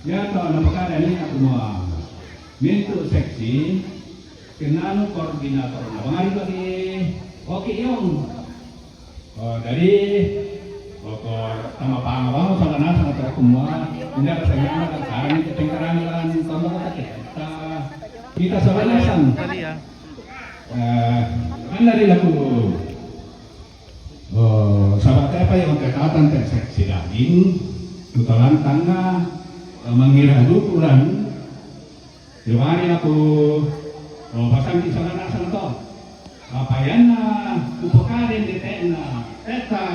Ya to napakada ni ako mo minto seksi kenano koordinator na bangari ko di okay yung dari sama pangawa mo sa kanan sa katara kumwa hindi ka sa gana ng karang tingkaran lang tama ka kita sa balasan anda rin ako sahabat apa yang kekatan terseksi daging tutalan tangga mengira ukuran diwari ako pasang di sana nasa to apa yan na upakarin di na eta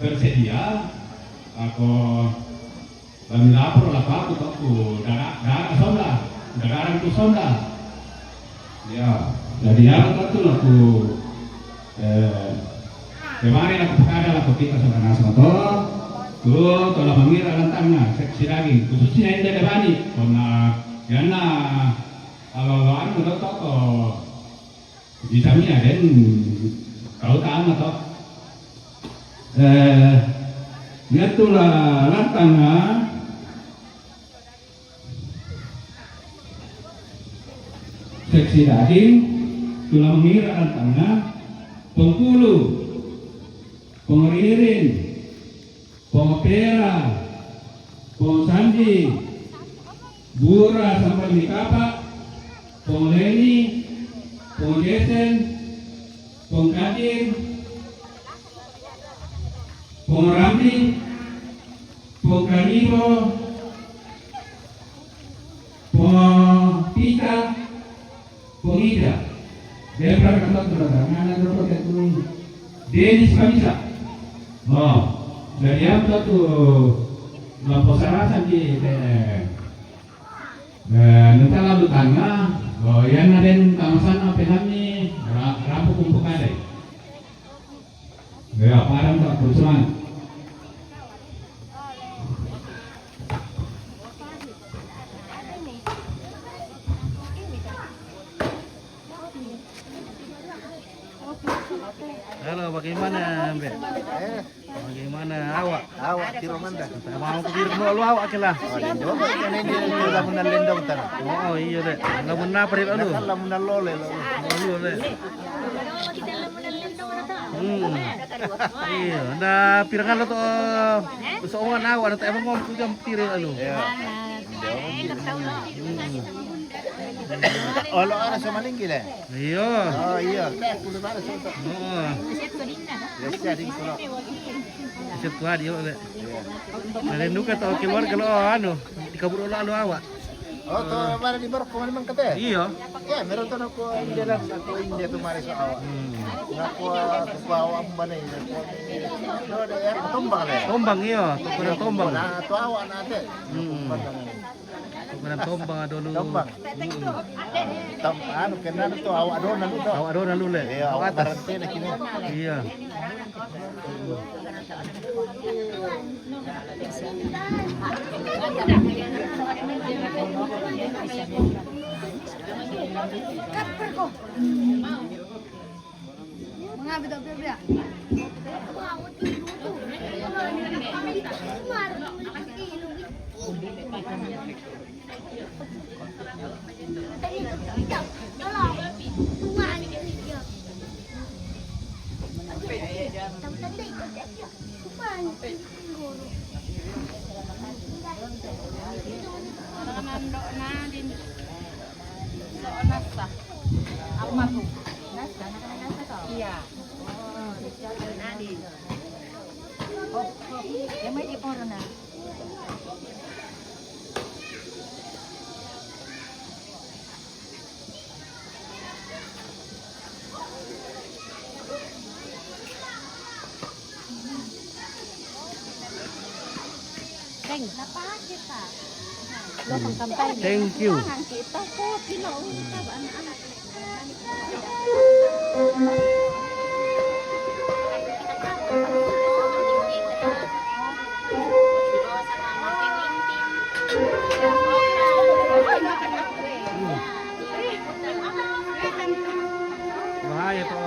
bersedia ako lapor lapor aku darah sonda darah tu sonda ya jadi apa tu aku kemarin aku pakada aku kita sana nasa to tuh kalau mengira lantangnya seksi daging khususnya yang ada bani karena karena kalau menurut toko di kami ada kau tahu toh itulah lantangnya seksi daging tulah mengira lantangnya Bengkulu Pengeririn Pengopera, Pongsandi, Bura sampai Mikapa, Pongleni, Pongjesen, Pongkadir, Pongramdi, Pongkanibo, Pongpita, Pongida. Dia berkata mana berapa itu? Denis Kamisa. Dari apa tuh lampu sarasan di nanti lalu tangga yang ada kawasan apa kami rampuk kumpul ada ya parang tak berusaha Halo, bagaimana, Mbak? Bagaimana awak? Awak tiro manda. Mau ke diri lu awak kelah. Oh, indo kan ini dia lamun lendong tanah. Oh iya deh. Lamun apa ri lu? Lamun lole lo. Lu deh. Iya, nda pirangan lo tuh soongan awak nanti emang ngomong ke piring lu. Iya. Olo ana sa malinggi le. Iya. Oh iya. Kulo na sa to. Oh. Ya din kulo. Siap tuh dia deh. Nah, lu kata keluar kalau anu dikabur ulah lu awak. Oh, to para di barko man man kate. Iya. Ya, meron to ko inde lang ako inde tumari sa awak. Ngako bawa ambanay na ko. No, ya tombang le. Tombang iya, tukuran tombang. Na to awak na ate. Tukuran tombang dulu. Tombang. Anu kenan to awak do na lu to. Awak doon lalu le. Iya, Awak atas. karantina kini. Iya. Kaper ko. Mga bida-bida. Iya. Yang may iporo na. Teng, napakit kita. Lo pangkampay. Thank you. Kita ko pinauta ba anak-anak. Bahaya tuh.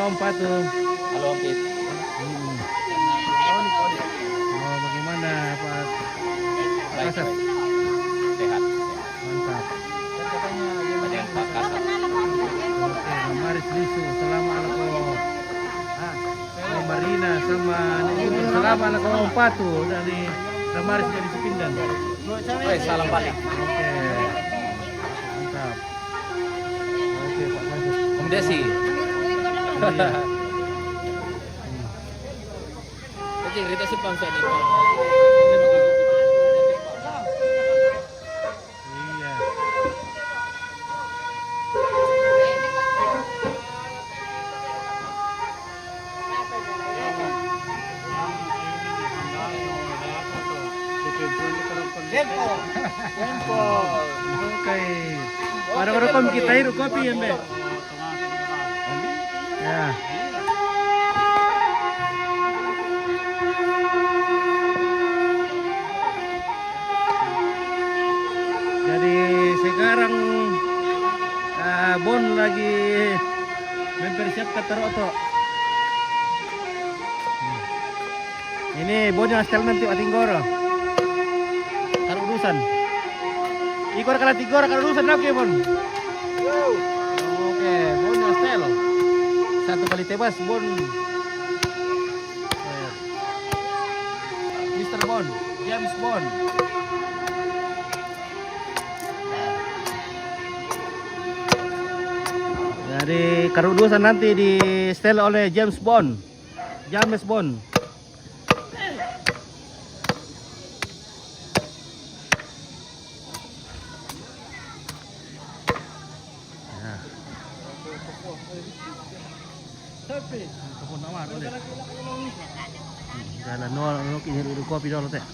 Om Patu. Halo Om Pit. Oh, bagaimana Pak Baik, Kasat? baik. Sehat. Mantap. Ada yang Pak Kasat. Oke, Maris Lisu, selama alako. Marina sama Guntur, selama alako Om Patu dari Maris dari Sepindan. Oke, salam balik. Oke. Mantap. Oke, Pak Kasat. Om Desi. Iya. Jadi cerita sih bangsa ini. Iya. Oke. Para kita hidup kopi ya, Mbak. Ya. Jadi sekarang Bon lagi mempersiapkan teroto. Ini Bon yang setel nanti Atinggoro. Taruh urusan. Ikor kala tigor kala urusan lagi Bon. Oke, Bon yang setel. Satu kali tebas Bon. Mr. Bon, James Bond. Jadi kerudusan nanti di setel oleh James Bond. James Bond. Nah. Jalan nol kini duduk kopi dulu teh.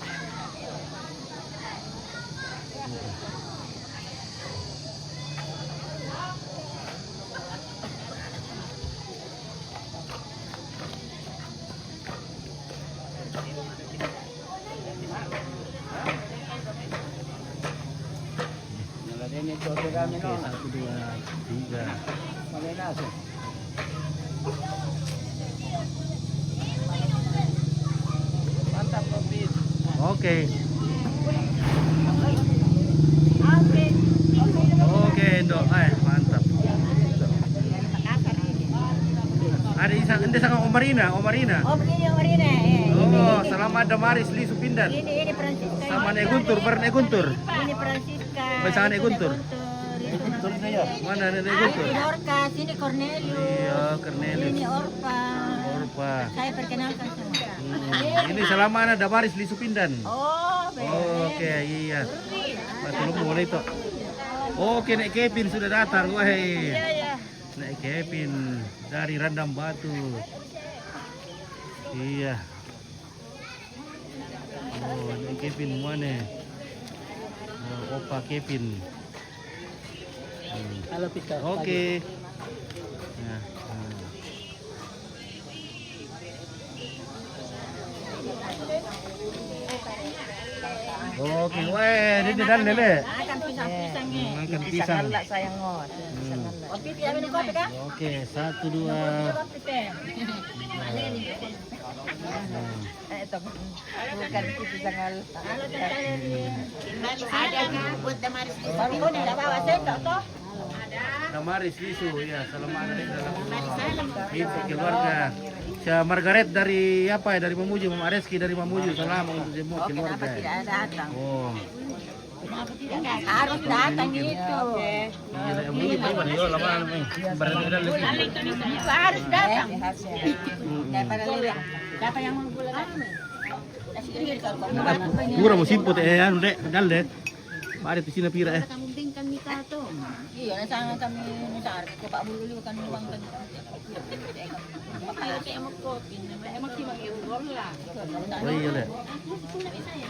Oke, 1, 2, 3. Mantap Om Pit. Oke. Oke, Endo. Mantap. Ada isang ente sama Om Marina. Oh, begini yang Marina. Oh, selamat ada Maris Li Supindan. Ini Francisca. Sama Nek Guntur, bareng Nek Guntur. Ini Francisca. Pasangan Nek Guntur. Betul saya. Mana Nek Ini Guntur? Dorcas, ini Cornelius. Iya, Cornelius. Ini Orpa. Orpa. Saya perkenalkan semua. Ini selama ada Maris Li Supindan. Oh, Oke, iya. Betul boleh itu. Oke, Nek Kevin sudah datang. Wah, iya. Nek Kevin dari Randam Batu. Iya. Oh, Nek Kevin mana? Opa Kevin. Halo Pita. Oke. Nah, Oke, weh, ini dan lele. Makan pisang-pisangnya. Makan pisang. Sayang ngot. Kopi tidak minum kopi kan? Oke, 1, 2. Kopi teh. Ito, bukan pisang al. Ada kan buat damaris. Baru ko nila bawa sendok toh. Maris Lisu, ya, selamat ada di dalam itu keluarga. Saya Margaret dari apa ya, dari Mamuju, Mama Reski dari Mamuju, selamat untuk semua keluarga. Tidak datang. Oh, Harus datang itu. tidak yang mungkin apa dia lama berarti ada lebih. Itu harus datang. Daripada lihat. Siapa yang mau bulan? Kurang mau simput anu dek, dal dek. Ada di sini pira Kamumbingkan mika to. Iya, nasanga kami nusar ko pa bululi kan luwang kan. Makaya tayo magkopi na may mag-iugol la. Oh iya dek.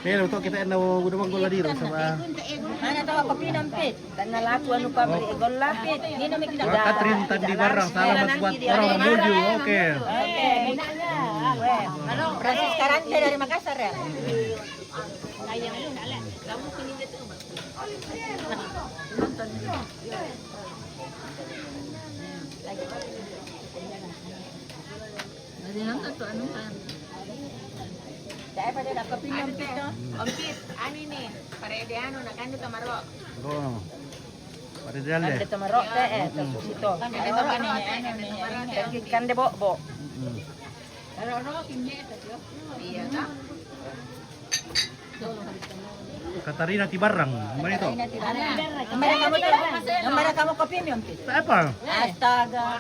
Pero to kita na gudawang gola dito sa Ana to kopi nampit. Dan nalaku ano pa igol lapit. Hindi na may kinagdala. Katrin tadi barang salamat buat orang Mamuju. Oke. Oke, minanya. Ano, Francis Karante dari Makassar ya? Sayang yun, ala. Kamu pinili to. Dahil pa din ako pinumpit, no? Ompit, ano ini? Parede ano, nakando tamaro. Oh. Pada dale. Kande tamaro, ito. Kande tamaro, ano, kande bo. Pero ano, kinde ito, iya ka? Katarina Tibarang, gimana itu? Namara kamu kopi mi ompit. Apa? Astaga.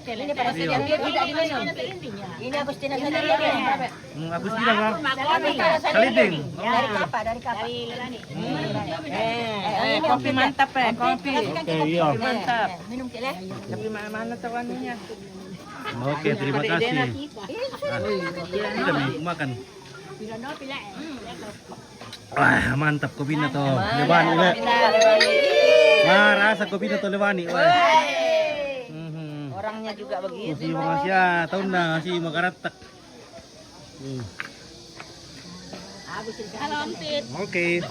Ini para sa dia tidak diminum. Ini Agustina sa dia. Agustina ka? Saliding. Dari kapa, dari kapa. Ini kopi mantap kopi. Oke, iya. Mantap. Minum kile. Tapi mana tawannya? Oke, terima kasih. Kita nih makan. Wah, mantap kopi na to. Lewani ulit. Wah, rasa kopi na to lewani. Orangnya juga begitu. Si mga siya, taon na si makaratak. Halo, Ompit. Oke.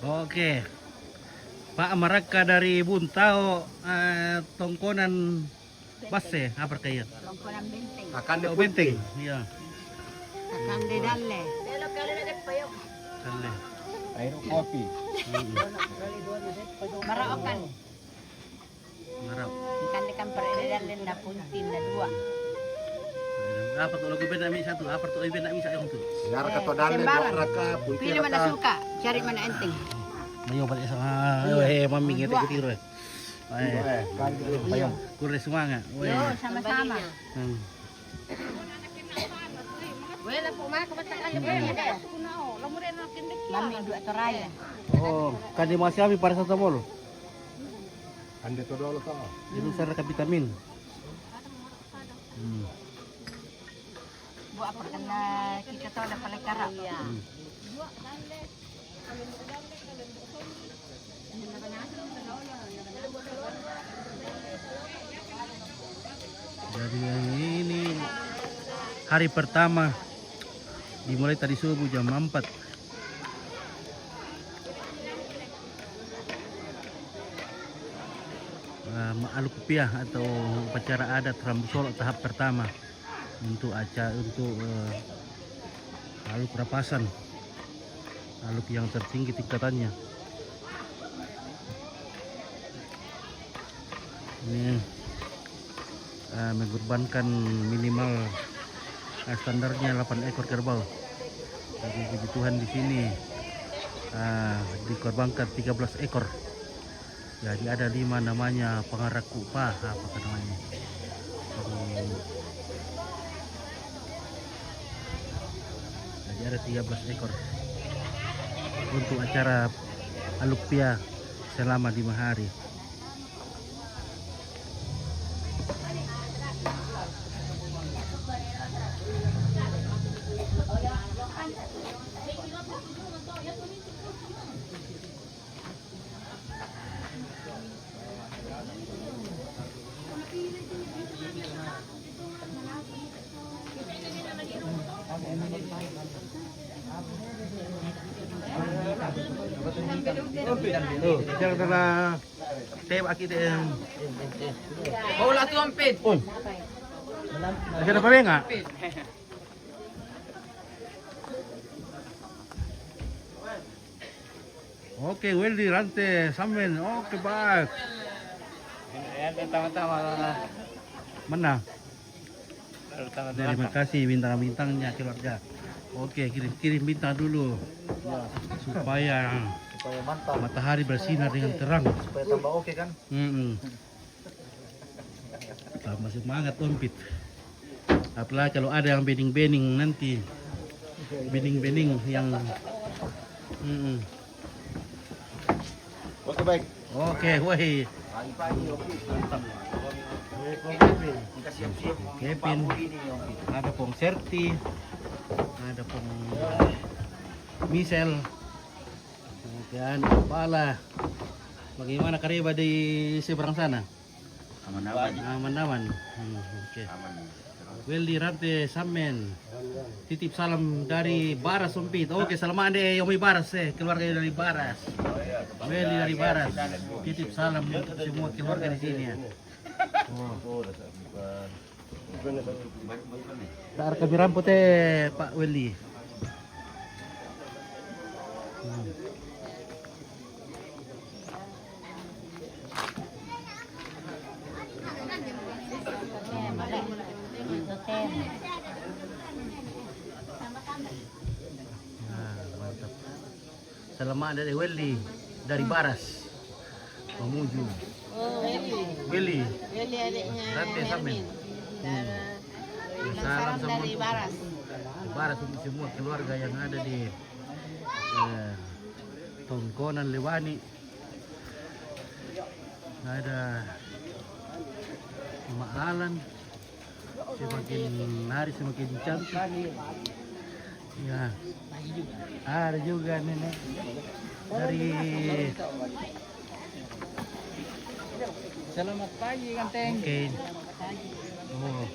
Oke. Pak Maraka dari Buntao, tongkonan Basse, apa kayak? Tongkonan benteng. Akan Oh, benteng. Iya. Akan di dalle. Delo kali na payo. Kale. air kopi. Maraokan. Marap. Ikan ikan perede dalle na puntin na dua. Apa tuh lagu beda mi satu? Apa tuh beda mi satu tuh? Siar ka to dale Sembarang. raka Pilih mana suka, cari mana enteng. Mayo balik sama. Mami gitu gitu. payung. Kurang semangat. Yo, sama-sama. Hmm. Wala po mga kabataan niyo ba? Mami dua toraya. Oh, kan di masih kami para satu mall. Ande to dolo to. Itu sarana vitamin. Bu apa kena kita tahu ada palekara. Jadi yang ini hari pertama dimulai tadi subuh jam 4. Alukupiah atau upacara adat Rambu Solo tahap pertama untuk aluk rapasan, aluk yang tertinggi tingkatannya. Ini mengorbankan minimal standarnya 8 ekor kerbau. Jadi kebutuhan di sini dikorbankan 13 ekor. Jadi ada 5 namanya pengaraku apa namanya. Jadi ada 13 ekor untuk acara alukpia selama 5 hari. Oh, jangan kena tep aki deh. Bawa tu Ompit. Oh. Ada apa enggak? Oke, Weldy rantai samen. Oke, baik. Ayan, tama-tama. Mana? Tama-tama. Terima kasih bintang-bintangnya keluarga. Oke, kirim bintang dulu supaya mantap. matahari bersinar dengan terang. Supaya tambah oke kan? Tambah semangat Ompit. Apalagi kalau ada yang bening-bening nanti, bening-bening yang Oke baik. oke, woi. pagi-pagi oke. Kevin. Kita siap-siap. Kevin. Ini oke. Ada pong Serti, ada pong Michelle, kemudian Pala. Bagaimana kareba di seberang sana? Aman-aman. Aman-aman. Oke. Weldi Rante Samen. Titip salam dari Baras Sumpit. Oke, selamat deh Yomi Baras keluarga dari Baras. Weldi dari Baras. Titip salam untuk semua keluarga di sini ya. Oh. Dar kami rambut Pak Weldi. Mantap. Selamat dari Welly dari Baras Mamuju. Oh, Welly Willy adiknya Rante Samen. Salam dari Baras. Baras untuk semua keluarga yang ada di Tongkonan Lewani. Ada Maalan, semakin hari semakin cantik. Ya, ada juga nenek dari. Selamat pagi, Ganteng. Oke. Oh.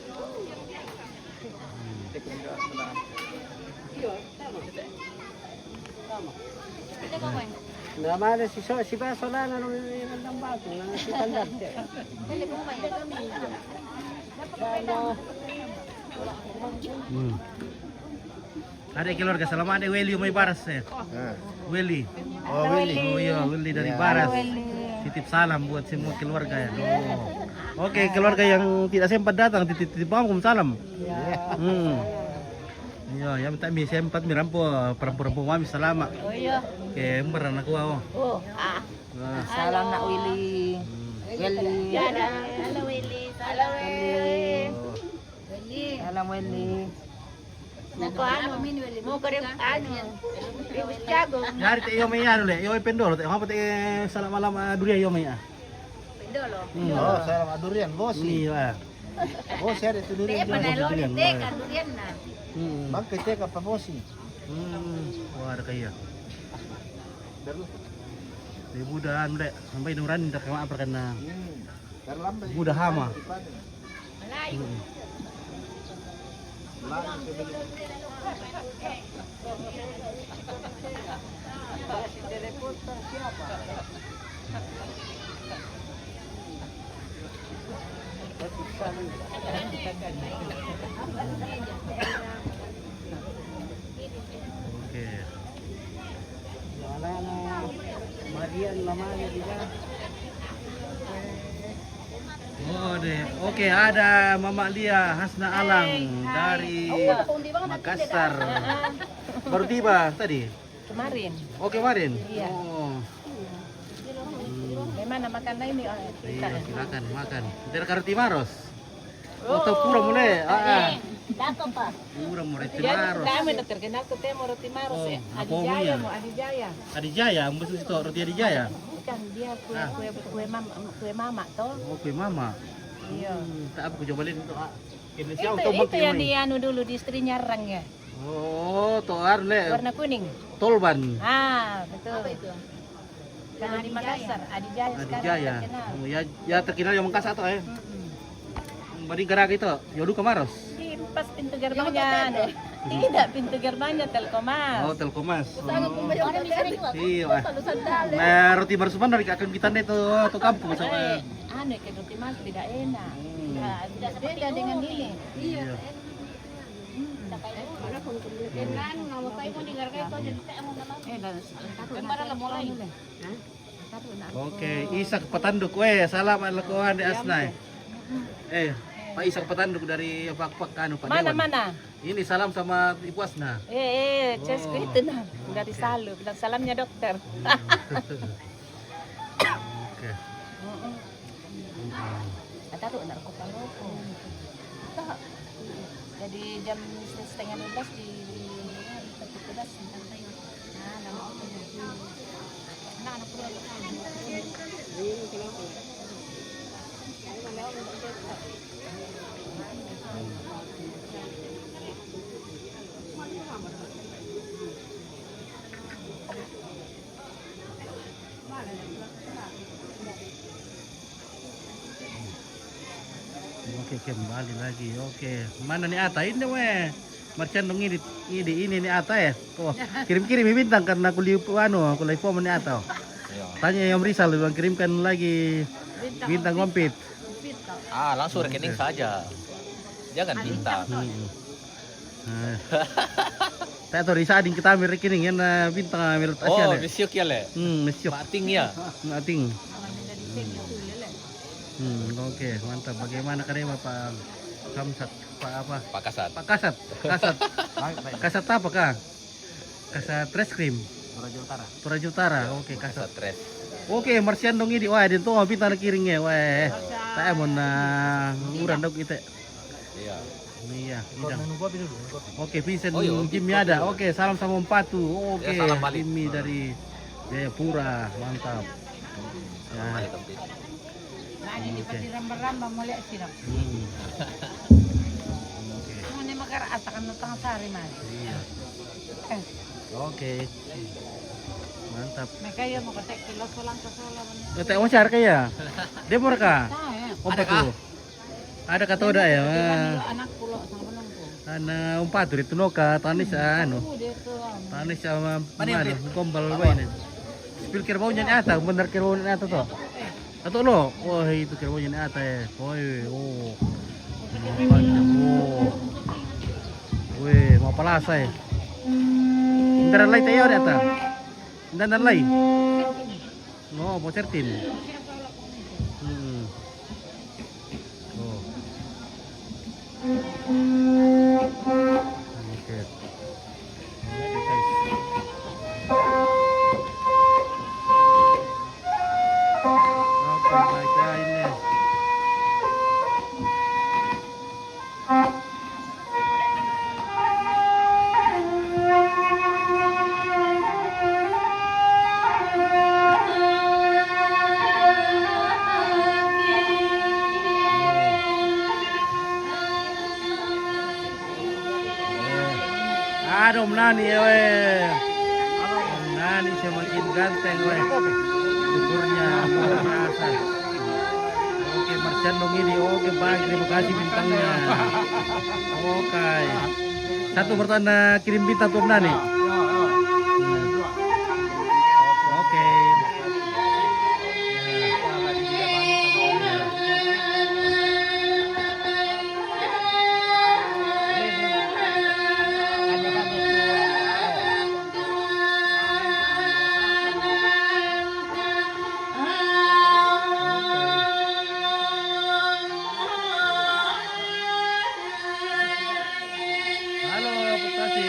Nama ada si Basola na ng bago na si Pandar. Ada keluarga selamat ada Welly Umay Baras Welly. Oh, Willy. Oh iya, Welly dari Baras. Titip salam buat semua keluarga ya. Oh. Oke, keluarga yang tidak sempat datang titip salam. Iya, yang tak mi sempat mirampo perempuan mami selamat. Oh iya. Oke, ember anak gua. Oh, Salam nak Willy. Willy. Halo Willy. Halo Willy. Salam Willy. Nako ano? Mo ko rin ano? Ribus Tiago. Yari te iyo may ano le, iyo pendolo te. Apa te salam malam durian iyo may ah. Pendolo. Oh, salam durian, bos. Iya. Bos ada itu Di durian. panalo ni teka durian na. Bangkit ka pa bosi. Wah ada kaya. Di mudahan le, sampai nuran tak kema karena Terlambat. mudah hama. Malayo. Oke. Wala na Marian lamanya juga. Oh deh. Oke, ada Mama Lia Hasna Alang dari Makassar. Baru tiba tadi. Kemarin. Oh kemarin. Iya. Oh. Memang makan na ini. Iya, silakan makan. Dari Kartimaros. Oh, pura mulai. Dato pa. Pura mulai Yan, Timaros. dami na terkenal ko temo roti maros Oh, eh. apa Adijaya umumnya? mo, Adijaya. Adijaya, mbak itu roti Adijaya. Bukan dia kue mama toh. Oh, kue mama. Iya. Tak apa, aku cobain itu. Indonesia Itu yang dianu dulu di istri nyarang ya. Oh, toar le. Warna kuning. Tolban. Ah, betul. Apa itu? Kalau di Makassar, Adijaya sekarang Adijaya. terkenal. Oh, ya terkenal yang Makassar tuh ya. Badi gerak itu, Yodu Kamaros. Di pas pintu gerbangnya. Tidak, pintu gerbangnya Telkomas. Oh, Telkomas. Orang bisa juga. Iya. Nah, roti marsupan dari kakak kita itu kampung sama. Anu kayak roti mas tidak enak. Tidak beda dengan ini. Iya. Oke, Isak Petanduk, salam alakuan di Asnai. Pak Isak Petanduk dari Pak Kanu Pak Mana Dewan. mana? Ini salam sama Ibu Asna. Cesku itu nah dari Salu. Bilang salamnya dokter. Oke. Taruh nak ko paloko. Jadi jam 11:30 di petugas tayo. Nama ko. Nah, anak ko. Oke, kembali lagi. Oke, mana nih Ata? Ini weh. Marcian dong ini nih Ata ya. Oh, kirim-kirim bintang karena aku lihat aku live phone nih Ata. Tanya yang Rizal, bilang kirimkan lagi bintang ngompit. Langsung rekening saja. Jangan bintang. Saya tahu Risa ading kita ambil rekening yang bintang ambil Asia. Misyuk ya le. Misyuk. Bating ya. Nating. Oke, mantap. Bagaimana karema Pak Samsat? Pak apa? Pak Kasat. Pak Kasat. Kasat apa kah? Kasat Reskrim. Toraja Utara. Oke, Kasat. Stres. Oke, Marsian dong ini. Wah, dia tuh ngopi tanah kiringnya. Wah, saya mau nguran dong kita. Iya. Iya, idang. Oke, Vincent iya, Jimmy ada. Oke, salam sama Empatu. Oke, Ya, salam balik. Jimmy dari Jayapura. Mantap. Ya. Balik komplit. Nah, ini pati rambang-rambang mulai siram. Oke. Mau nih makar asakan nutang sari mas. Iya. Oke. Mantap. Mereka ya mau ketek kilo solang ke solang. Kata wajar kaya. Dia mau ka? Nah, Ada kah? Ada kata udah ya. anak pulau sama penunggu. Ana Empatu itu noka tanis ano. Dia tuh. Tanis sama Mana yang mana gombal wae. Spil kira baunya ni ata, bener kira baunya ni ata to. Atau lo, wah itu kira baunya ni ata ya. Woi, oh. Panjang, oh. Weh, mau palasa ya. Indaran lay tayo ata. Indaran lay. No, mau certin. Oh. Oke. Oke, guys. Oke, baca ini. Om Nani weh. Om Nani semakin ganteng weh. Syukurnya luar biasa. Oke, Marcian dong ini. Oke, baik. Terima kasih bintangnya. Oke. Satu bertanda kirim bintang tuh Om Nani. Oke. Halo, Putasi.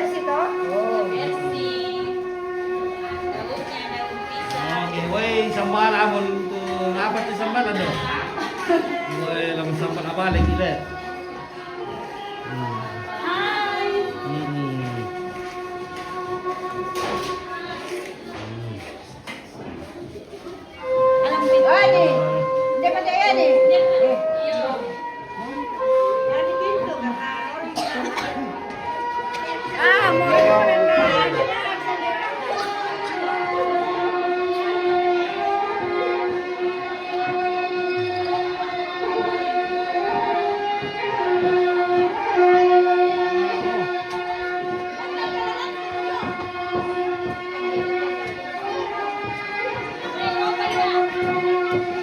Mercy to? Okay, wey, sambal amon to apat na sambal ano? Wey, lang sambal abalik ile. Ay, hindi pa tayo yan eh.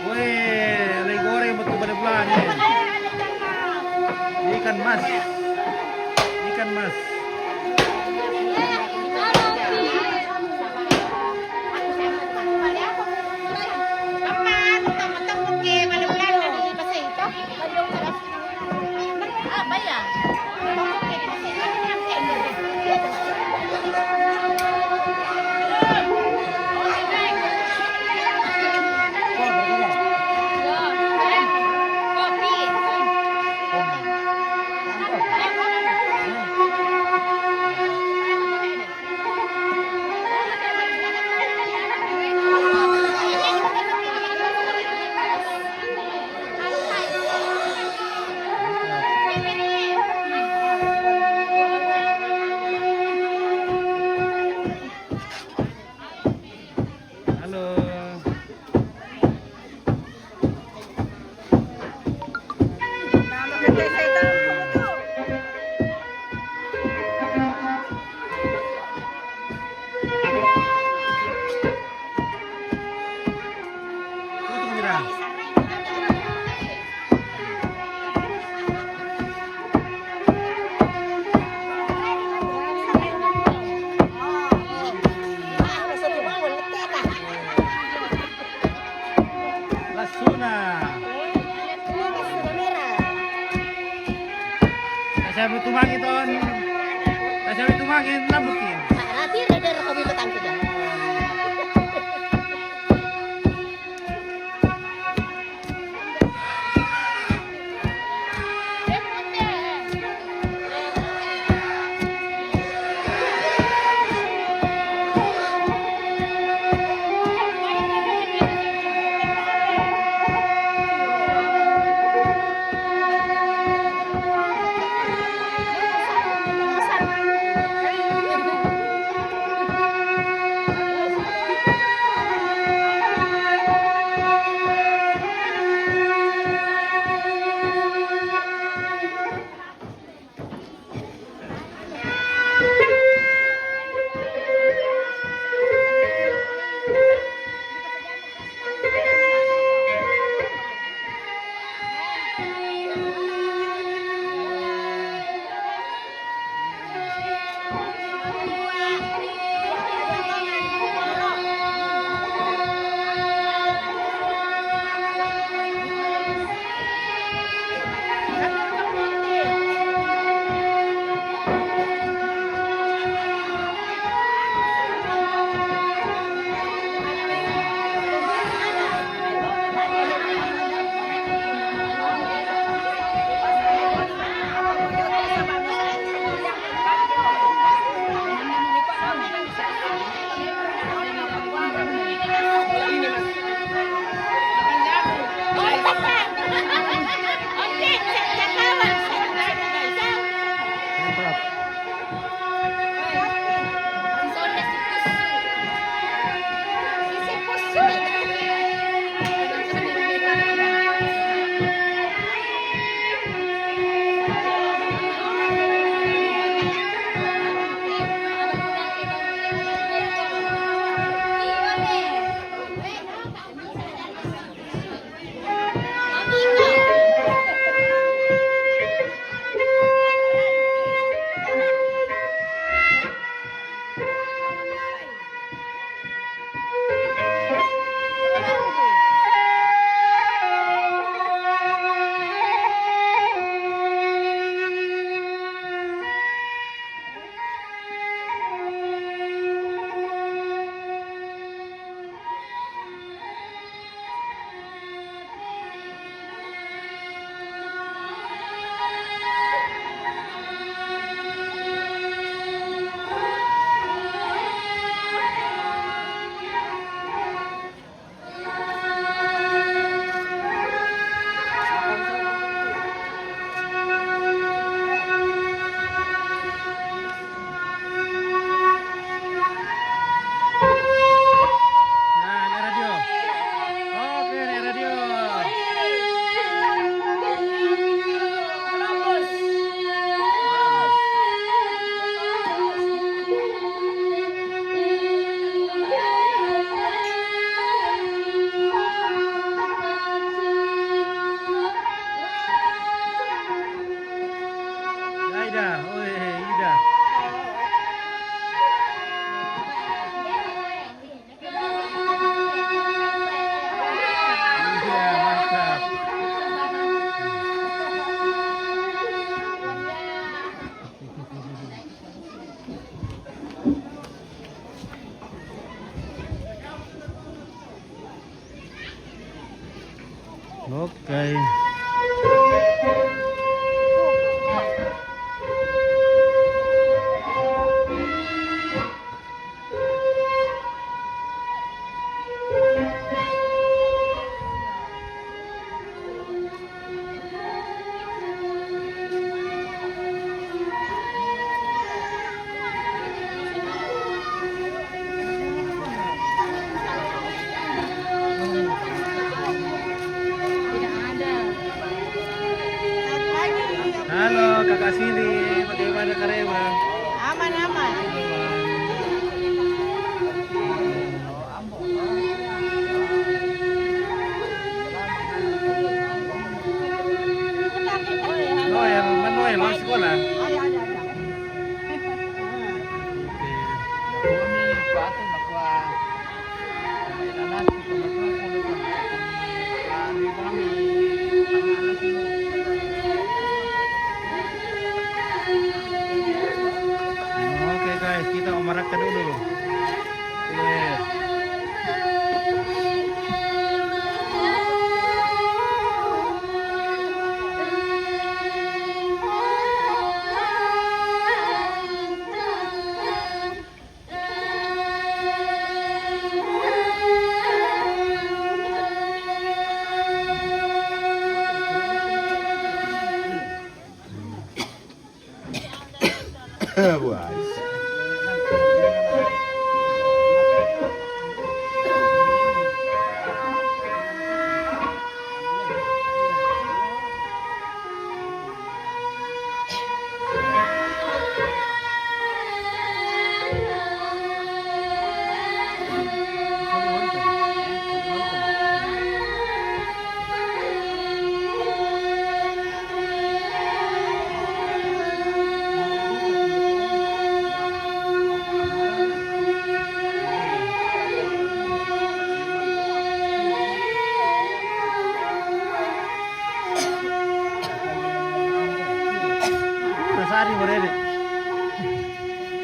Wey, alay goreng mo to balablan eh. Ikan mas. Ikan mas. Okay. Halo kakak sini, bagaimana Karema? Aman-aman. Noel, Manuel, mau sekolah? Ada. Oke guys, kita omarakan dulu. Weh. Wah. Sari mo rin.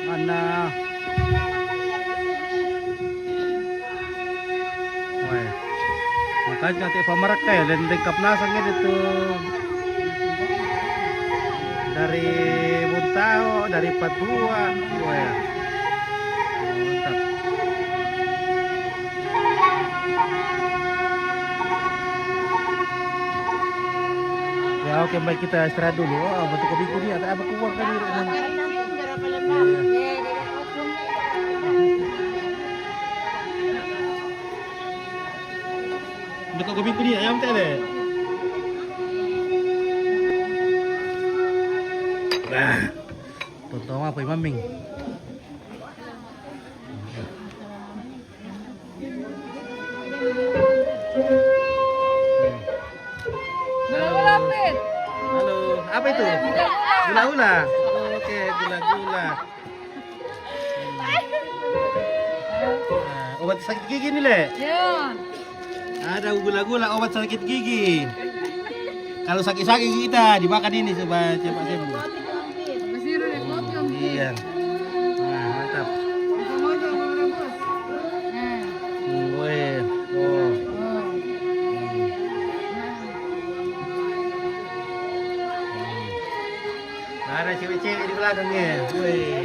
Mana? Wah. Makanya nanti pamarak kayo, lendeng kapnasan nga dito. Dari Buntao, dari Patua. Wah. Mantap. Ya oke, baik kita istirahat dulu. Oh, bentuk kopi kuning atau apa keluar kan di rumah. Bentuk kopi kuning ayam tele. Nah, tonton apa maming? Halo, apa itu? Gula-gula. Oke, gula-gula. Nah, obat sakit gigi nih, Le. Ada gula-gula obat sakit gigi. Kalau sakit-sakit kita dimakan ini coba cepat sembuh. Iya. Nah, mantap. Weh. Oh. Nah, ada cewek-cewek di belakangnya. Wih.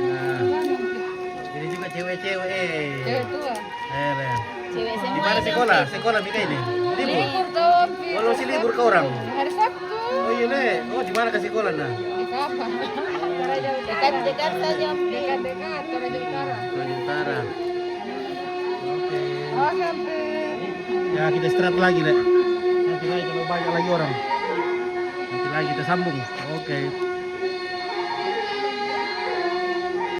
Nah, ini juga cewek-cewek. Cewek tua. Cewek Di semua. mana sekolah? Sekolah Mika ini? Libur. Libur tuh. Kalau si libur ke orang. Hari Sabtu. Oh iya, Le. Oh, di mana ke sekolah nah? Di kapan? Dekat-dekat saja. Dekat-dekat. Toraja Utara. Toraja Utara. Oke. Oh, sampai. Ya, kita istirahat lagi, Le. Nanti lagi kalau banyak lagi orang. Nanti lagi kita sambung. Oke.